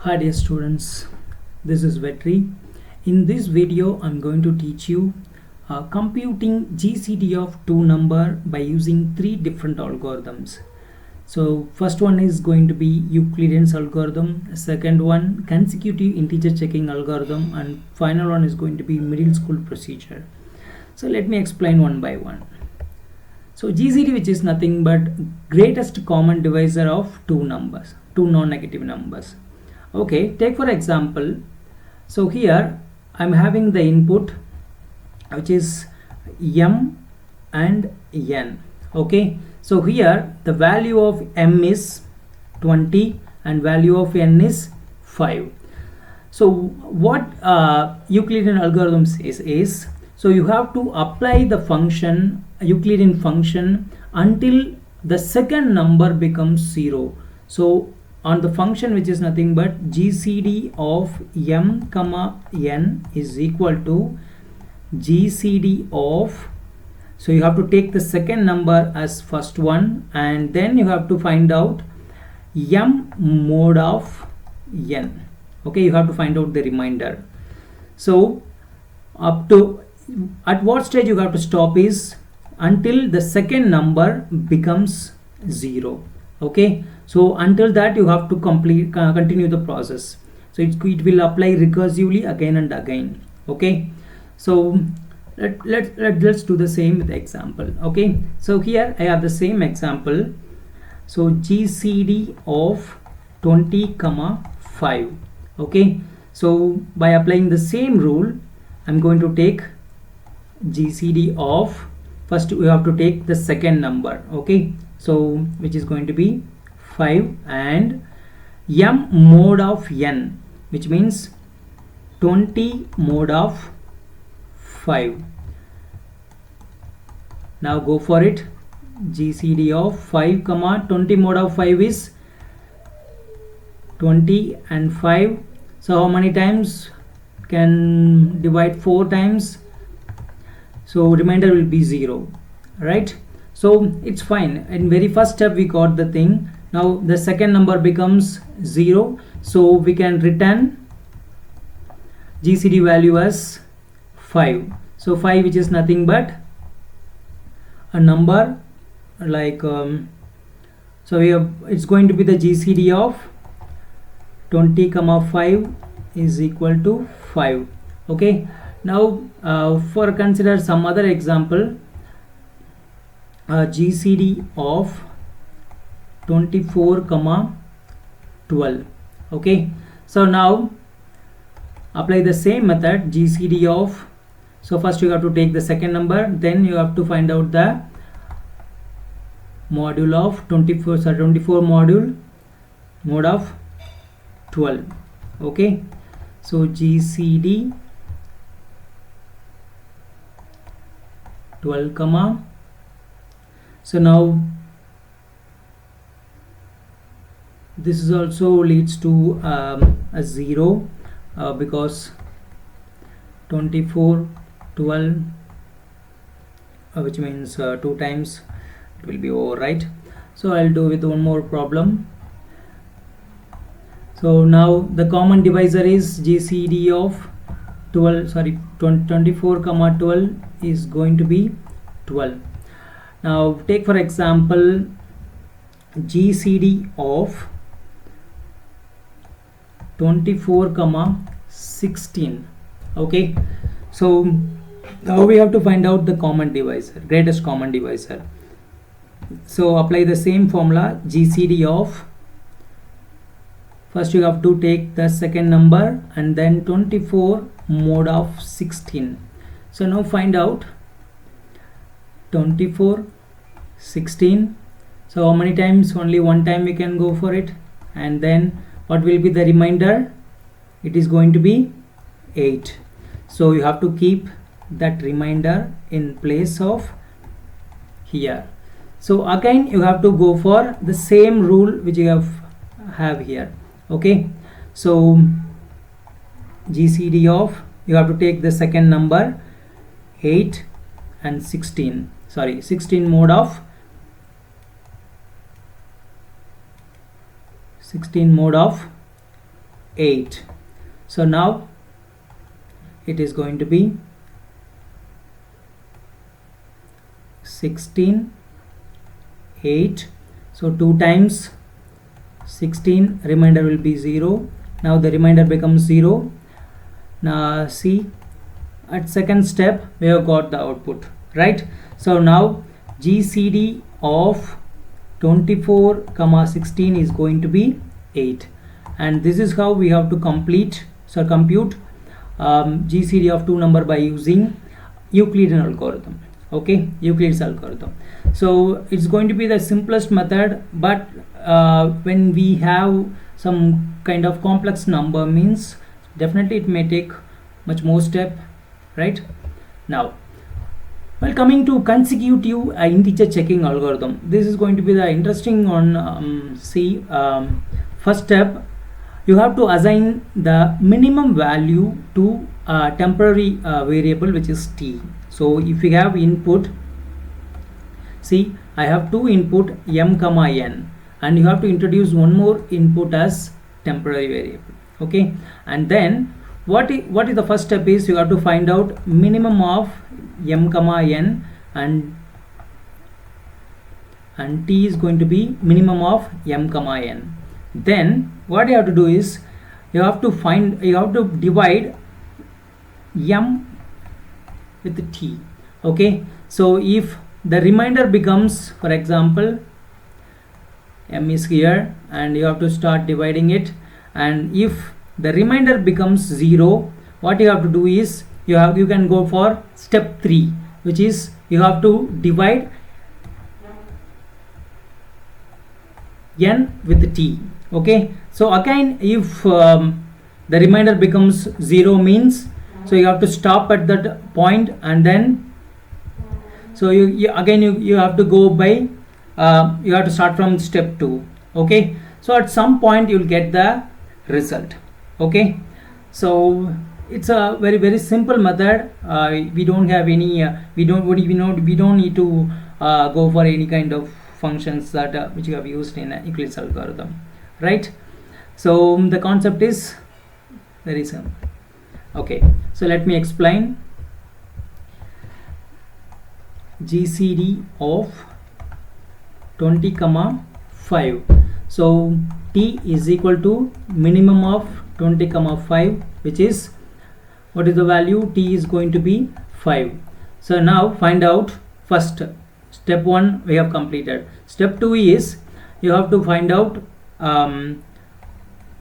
Hi dear students, this is Vetri. In this video I'm going to teach you computing GCD of two number by using three different algorithms. So first one is going to be Euclidean algorithm, second one consecutive integer checking algorithm, and final one is going to be middle school procedure. So let me explain one by one. So GCD, which is nothing but greatest common divisor of two numbers, two non-negative numbers. Okay, take for example, so here I'm having the input which is m and n. Okay, so here the value of m is 20 and value of n is 5. So what Euclidean algorithm says is, so you have to apply the function, Euclidean function, until the second number becomes 0. So on the function which is nothing but GCD of m comma n is equal to GCD of, so you have to take the second number as first one and then you have to find out m mod of n. Okay, you have to find out the remainder. So up to at what stage you have to stop is until the second number becomes 0. Okay, so until that you have to continue the process. So it will apply recursively again and again. Okay, so let's do the same with the example. Okay, so here I have the same example. So GCD of 20 comma 5. Okay, so by applying the same rule I'm going to take GCD of, first we have to take the second number. Okay, so which is going to be 5 and m mod of n, which means 20 mod of 5. Now go for it. GCD of 5 comma 20 mod of 5 is 20 and 5. So how many times can divide? 4 times. So remainder will be 0, right? So it's fine. In very first step we got the thing. Now the second number becomes 0, so we can return GCD value as 5. So 5, which is nothing but a number like so we have, it's going to be the GCD of 20 comma 5 is equal to 5. Okay, now for consider some other example, GCD of 24 comma 12. Okay, so now apply the same method, GCD of, so first you have to take the second number, then you have to find out the module of 24 module mod of 12. Okay, so GCD 12 comma, so now this is also leads to a 0 because 24 12 which means 2 times it will be over, right? So I'll do with one more problem. So now the common divisor is GCD of 24 comma 12 is going to be 12. Now take for example GCD of 24 comma 16. Okay, so now we have to find out the common divisor, greatest common divisor. So apply the same formula, GCD of, first you have to take the second number and then 24 mod of 16. So now find out 24 16. So how many times? Only one time we can go for it, and then what will be the remainder? It is going to be 8. So you have to keep that remainder in place of here. So again you have to go for the same rule which you have here. Okay, so GCD of, you have to take the second number 8 and 16 mod of 16 mod of 8. So now it is going to be 16, 8. So 2 times 16, remainder will be 0. Now the remainder becomes 0. Now see, at second step we have got the output, right? So now GCD of 24 comma 16 is going to be 8, and this is how we have to compute GCD of two number by using Euclidean algorithm. Okay, Euclid's algorithm. So it's going to be the simplest method, but when we have some kind of complex number, means definitely it may take much more step, right? Now, well, coming to consecutive integer checking algorithm, this is going to be the interesting on first step, you have to assign the minimum value to a temporary variable, which is t. So if you have input, see, I have two input m comma n, and you have to introduce one more input as temporary variable. Okay, and then what is the first step is you have to find out minimum of m comma n, and t is going to be minimum of m comma n. Then what you have to do is you have to divide m with t. Okay, so if the remainder becomes, for example, m is here, and you have to start dividing it, and if the remainder becomes 0, what you have to do is you can go for step 3, which is you have to divide n with t. Okay, so again, if the remainder becomes 0 means, so you have to stop at that point, and then so you have to go by you have to start from step 2. Okay, so at some point you will get the result. Okay, so it's a very, very simple method. We don't have any we don't need to go for any kind of functions that which you have used in Euclid's algorithm, right? So the concept is very simple. Okay, so let me explain. GCD of 20 comma 5. So t is equal to minimum of 20 comma 5, which is, what is the value? T is going to be 5. So now find out. First step 1 we have completed. Step 2 is you have to find out you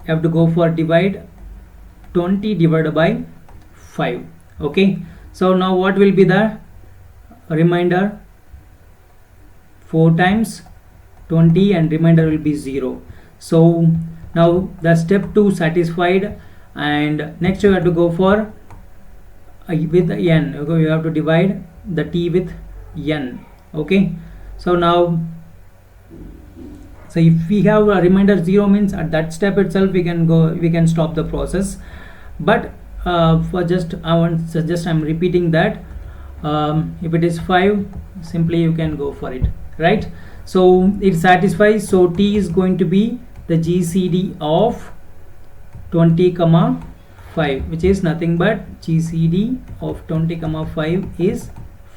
have to go for divide 20 divided by 5. Okay, so now what will be the remainder? 4 times 20, and remainder will be 0. So now the step 2 satisfied, and next you have to go for with n. Okay, you have to divide the t with n. Okay, so now, so if we have a remainder 0 means at that step itself we can stop the process. But for just I'm repeating that if it is 5, simply you can go for it, right? So it satisfies. So t is going to be the GCD of 20 comma 5, which is nothing but GCD of 20 comma 5 is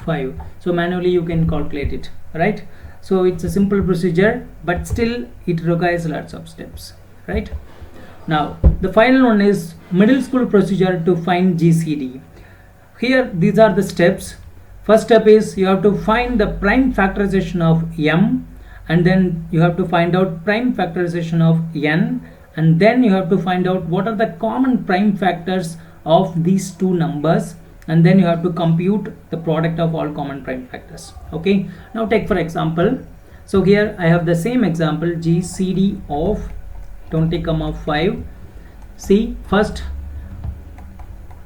5. So manually you can calculate it, right? So it's a simple procedure, but still it requires lots of steps, right? Now the final one is middle school procedure to find GCD. Here these are the steps. First step is you have to find the prime factorization of m, and then you have to find out prime factorization of n, and then you have to find out what are the common prime factors of these two numbers, and then you have to compute the product of all common prime factors. Okay, now take for example, so here I have the same example, GCD of 20 comma 5. See, first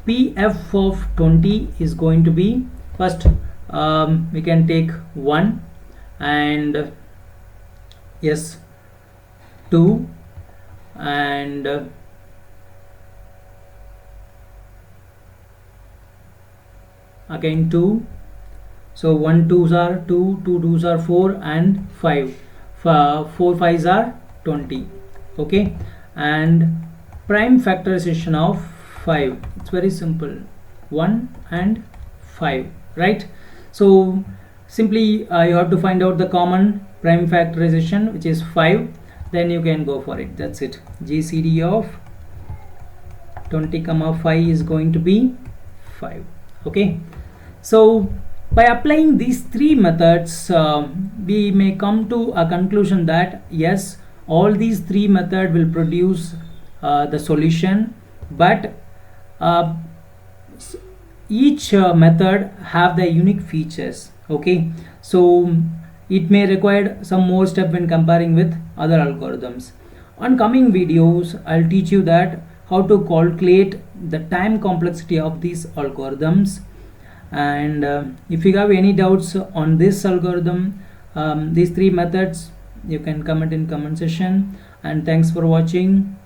PF of 20 is going to be, first we can take 1, and yes, 2, and again 2. So 1 2s are 2, 2 2s are 4, and 5. 4 5s are 20. Okay, and prime factorization of 5. It's very simple, 1 and 5, right? So simply you have to find out the common prime factorization, which is 5, then you can go for it. That's it. GCD of 20 comma 5 is going to be 5. Okay, so by applying these three methods, we may come to a conclusion that yes, all these three methods will produce the solution, but each method have the unique features. Okay, so it may require some more step when comparing with other algorithms. On coming videos, I'll teach you that how to calculate the time complexity of these algorithms. And if you have any doubts on this algorithm, these three methods, you can comment in comment section. And thanks for watching.